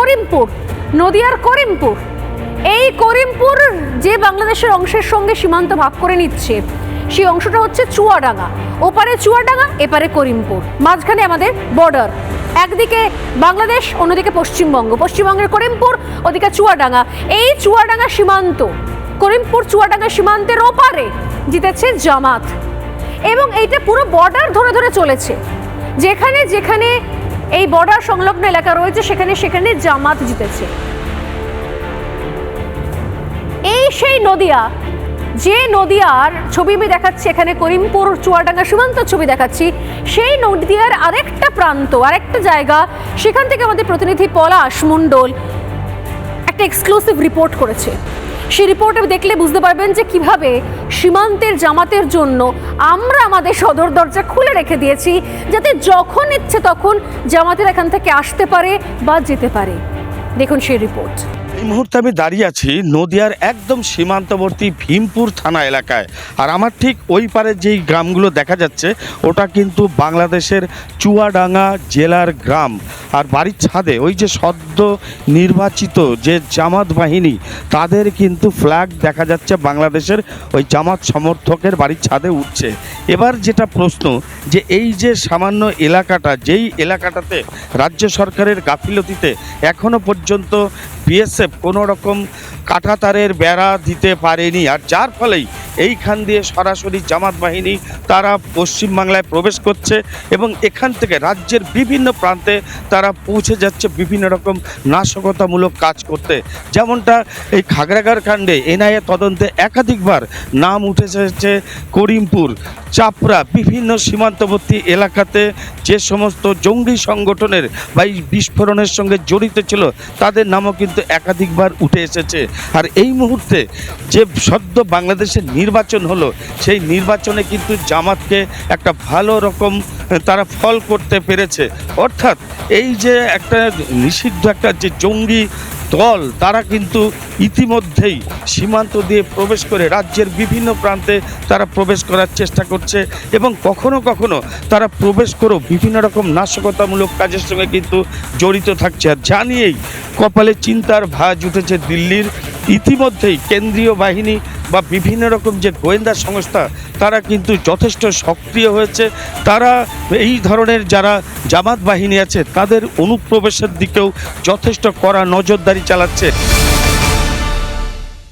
করিমপুর, নদিয়ার করিমপুর। এই করিমপুর যে বাংলাদেশের অংশের সঙ্গে সীমান্ত ভাগ করে নিচ্ছে, সেই অংশটা হচ্ছে চুয়াডাঙ্গা। ওপারে চুয়াডাঙ্গা, এপারে করিমপুর, মাঝখানে আমাদের বর্ডার। একদিকে বাংলাদেশ, অন্যদিকে পশ্চিমবঙ্গ। পশ্চিমবঙ্গের করিমপুর, ওদিকে চুয়াডাঙ্গা। এই চুয়াডাঙ্গা সীমান্ত, করিমপুর চুয়াডাঙ্গা সীমান্তের ওপারে জিতেছে জামাত, এবং এইটা পুরো বর্ডার ধরে ধরে চলেছে। যেখানে যেখানে এই বর্ডার সংলগ্ন এলাকা রয়েছে, সেখানে সেখানে জামাত জিতেছে। এই সেই নদিয়া, যে নদিয়ার ছবি আমি দেখাচ্ছি, এখানে করিমপুর চুয়াডাঙ্গা সীমান্ত ছবি দেখাচ্ছি, সেই নদিয়ার আরেকটা প্রান্ত, আরেকটা জায়গা, সেখান থেকে আমাদের প্রতিনিধি পলাশ মণ্ডল একটা এক্সক্লুসিভ রিপোর্ট করেছে। সেই রিপোর্টে দেখলে বুঝতে পারবেন যে কিভাবে সীমান্তের জামাতের জন্য আমরা আমাদের সদর দরজা খুলে রেখে দিয়েছি, যাতে যখন ইচ্ছে তখন জামাতের এখান থেকে আসতে পারে বা যেতে পারে। দেখুন সেই রিপোর্ট। এই মুহূর্তে আমি দাঁড়িয়ে আছি নদিয়ার একদম সীমান্তবর্তী ভীমপুর থানা এলাকায়। আর আমার ঠিক ওই পারে যেই গ্রামগুলো দেখা যাচ্ছে, ওটা কিন্তু বাংলাদেশের চুয়াডাঙ্গা জেলার গ্রাম। আর বাড়ির ছাদে ওই যে সদ্য নির্বাচিত যে জামাত বাহিনী, তাদের কিন্তু ফ্ল্যাগ দেখা যাচ্ছে বাংলাদেশের ওই জামাত সমর্থকের বাড়ির ছাদে উঠছে। এবার যেটা প্রশ্ন, যে এই যে সামান্য এলাকাটা, যেই এলাকাটাতে রাজ্য সরকারের গাফিলতিতে এখনো পর্যন্ত বিএসএফ কোনো রকম কাঁটাতারের বেড়া দিতে পারেনি, আর যার ফলেই এইখান দিয়ে সরাসরি জামাত বাহিনী তারা পশ্চিমবাংলায় প্রবেশ করছে এবং এখান থেকে রাজ্যের বিভিন্ন প্রান্তে তারা পৌঁছে যাচ্ছে বিভিন্ন রকম নাশকতামূলক কাজ করতে। যেমনটা এই খাগড়াগড় কাণ্ডে এনআইএ তদন্তে একাধিকবার নাম উঠে এসেছে করিমপুর, চাপড়া, বিভিন্ন সীমান্তবর্তী এলাকাতে যে সমস্ত জঙ্গি সংগঠনের বা এই বিস্ফোরণের সঙ্গে জড়িত ছিল, তাদের নামও কিন্তু একাধিকবার উঠে এসেছে। আর এই মুহূর্তে যে সদ্য বাংলাদেশের নির্বাচন হলো, সেই নির্বাচনে কিন্তু জামাতকে একটা ভালো রকম তারা ফল করতে পেরেছে। অর্থাৎ এই যে একটা নিষিদ্ধ একটা যে জঙ্গি দল, তারা কিন্তু ইতিমধ্যেই সীমান্ত দিয়ে প্রবেশ করে রাজ্যের বিভিন্ন প্রান্তে তারা প্রবেশ করার চেষ্টা করছে এবং কখনো কখনো তারা প্রবেশ করেও বিভিন্ন রকম নাশকতামূলক কাজের সঙ্গে কিন্তু জড়িত থাকছে। আর জানিয়েই কপালে চিন্তার ভাঁজ উঠেছে দিল্লির। ইতিমধ্যেই কেন্দ্রীয় বাহিনী বা বিভিন্ন রকম যে গোয়েন্দা সংস্থা, তারা কিন্তু যথেষ্ট সক্রিয় হয়েছে। তারা এই ধরনের যারা জামাত বাহিনী আছে, তাদের অনুপ্রবেশের দিকেও যথেষ্ট কড়া নজরদারি চালাচ্ছে।